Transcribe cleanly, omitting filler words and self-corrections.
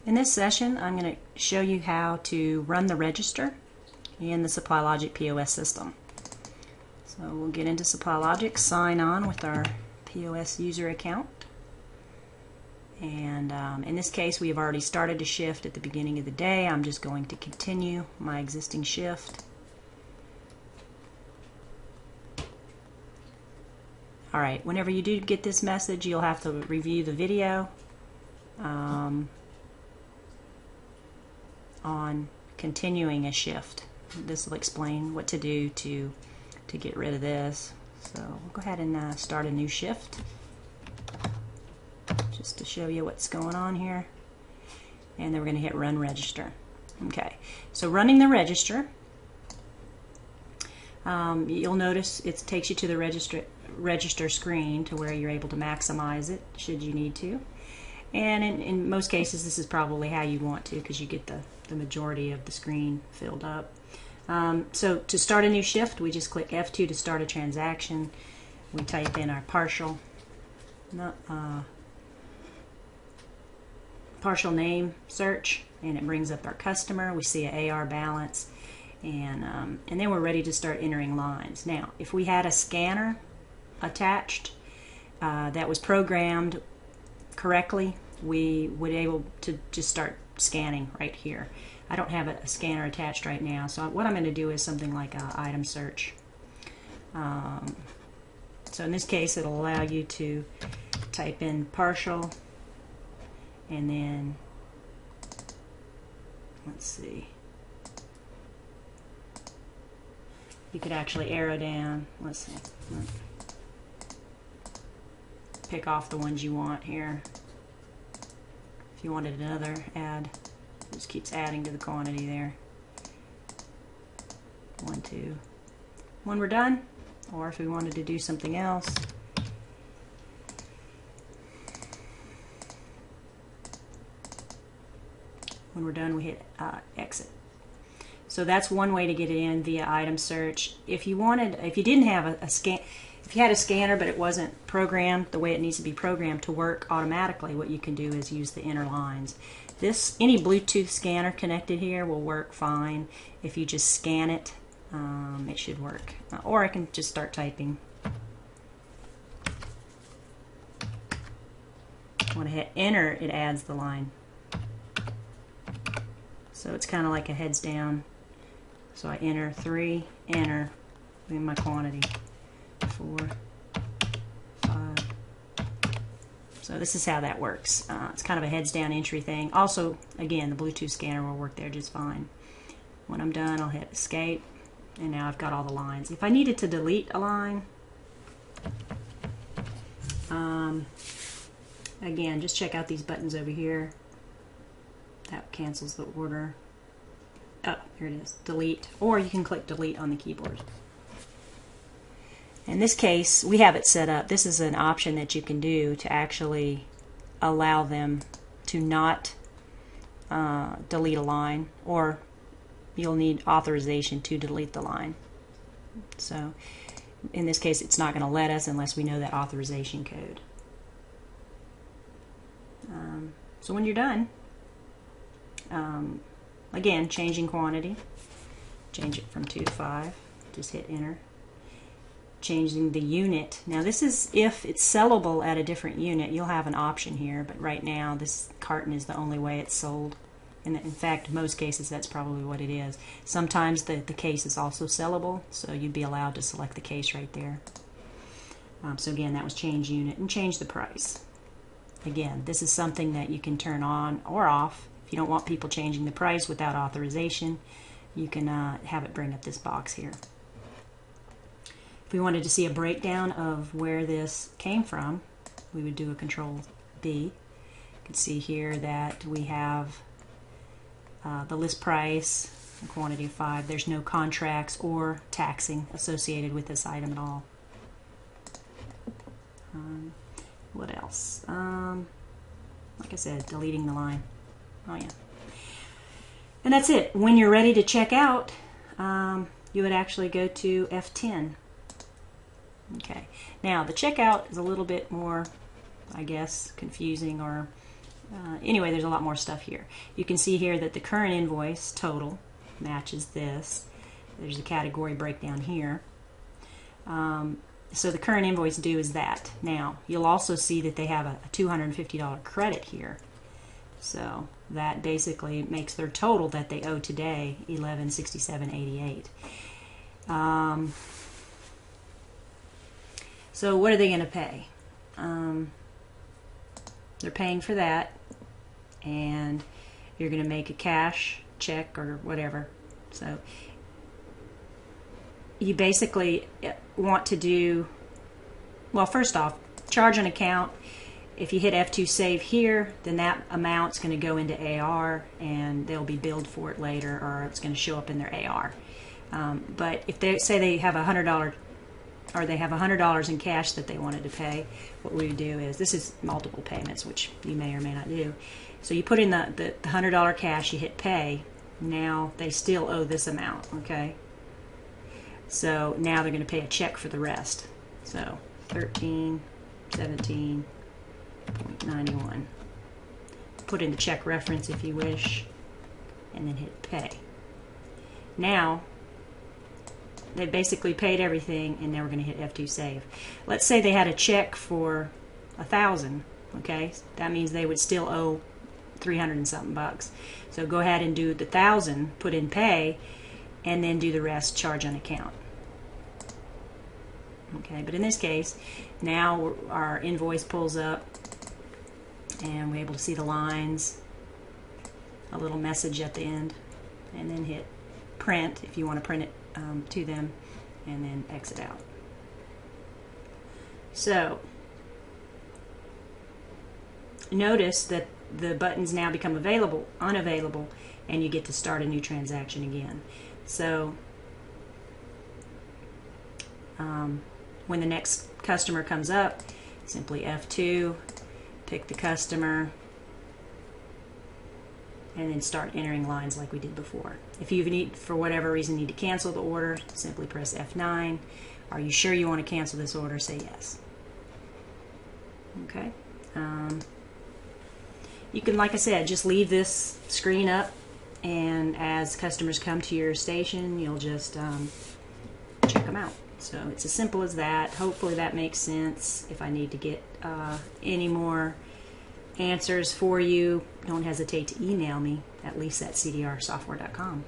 In this session, I'm going to show you how to run the register in the SupplyLogic POS system. So we'll get into SupplyLogic, sign on with our POS user account. And in this case, we have already started a shift at the beginning of the day. I'm just going to continue my existing shift. Alright, whenever you do get this message, you'll have to review the video on continuing a shift. This will explain what to do to get rid of this. So we'll go ahead and start a new shift just to show you what's going on here. And then we're going to hit Run Register. Okay, so running the register, you'll notice it takes you to the register screen to where you're able to maximize it should you need to. And in most cases, this is probably how you want to, because you get the majority of the screen filled up. So to start a new shift, we just click F2 to start a transaction. We type in our partial name search, and it brings up our customer. We see an AR balance, and then we're ready to start entering lines. Now, if we had a scanner attached that was programmed correctly, we would be able to just start scanning right here. I don't have a scanner attached right now, so what I'm going to do is something like an item search. So in this case, it'll allow you to type in partial, and then let's see, you could actually arrow down. Let's see, pick off the ones you want here. If you wanted another add, it just keeps adding to the quantity there. 1, 2. When we're done, or if we wanted to do something else, when we're done, we hit exit. So that's one way to get it in via item search. If you didn't have if you had a scanner but it wasn't programmed the way it needs to be programmed to work automatically, what you can do is use the inner lines. Any Bluetooth scanner connected here will work fine. If you just scan it, it should work. Or I can just start typing. When I hit enter, it adds the line. So it's kind of like a heads down. So I enter 3, enter in my quantity, 4, 5. So this is how that works. It's kind of a heads down entry thing. Also, again, the Bluetooth scanner will work there just fine. When I'm done, I'll hit escape, and now I've got all the lines. If I needed to delete a line, again, just check out these buttons over here. That cancels the order. Oh, here it is, delete, or you can click delete on the keyboard. In this case, we have it set up. This is an option that you can do to actually allow them to not delete a line, or you'll need authorization to delete the line. So in this case, it's not going to let us unless we know that authorization code. So when you're done, again, changing quantity, change it from 2 to 5, just hit enter. Changing the unit. Now this is if it's sellable at a different unit, you'll have an option here, but right now this carton is the only way it's sold. And in fact, most cases that's probably what it is. Sometimes the case is also sellable, so you'd be allowed to select the case right there. So again, that was change unit, and change the price. Again, this is something that you can turn on or off. If you don't want people changing the price without authorization, you can have it bring up this box here. If we wanted to see a breakdown of where this came from, we would do a Control B. You can see here that we have the list price, a quantity of 5. There's no contracts or taxing associated with this item at all. What else? Like I said, deleting the line. Oh yeah. And that's it. When you're ready to check out, you would actually go to F10. Okay. Now the checkout is a little bit more, I guess, confusing, or Anyway, there's a lot more stuff here. You can see here that the current invoice total matches this. There's a category breakdown here. So the current invoice due is that. Now, you'll also see that they have a $250 credit here. So that basically makes their total that they owe today $1167.88. So what are they going to pay? They're paying for that, and you're going to make a cash check or whatever. So you basically want to do, well, first off, charge an account. If you hit F2 save here, then that amount's going to go into AR and they'll be billed for it later, or it's going to show up in their AR. But if they say they have $100 or they have $100 in cash that they wanted to pay, what we would do is, this is multiple payments, which you may or may not do. So you put in the $100 cash, you hit pay. Now they still owe this amount, okay? So now they're going to pay a check for the rest. So $1317.91. Put in the check reference if you wish, and then hit pay. Now they basically paid everything, and now we're going to hit F2 save. Let's say they had a check for $1,000. Okay, that means they would still owe 300 and something bucks. So go ahead and do the 1,000, put in pay, and then do the rest, charge on account. Okay, but in this case, now our invoice pulls up, and we're able to see the lines, a little message at the end, and then hit print if you want to print it to them, and then exit out. So notice that the buttons now become unavailable, and you get to start a new transaction again. So when the next customer comes up, simply F2, pick the customer, and then start entering lines like we did before. If you for whatever reason need to cancel the order, simply press F9. Are you sure you want to cancel this order? Say yes. Okay. You can, like I said, just leave this screen up, and as customers come to your station, you'll just check them out. So it's as simple as that. Hopefully that makes sense. If I need to get any more answers for you, don't hesitate to email me at lisa@cdrsoftware.com.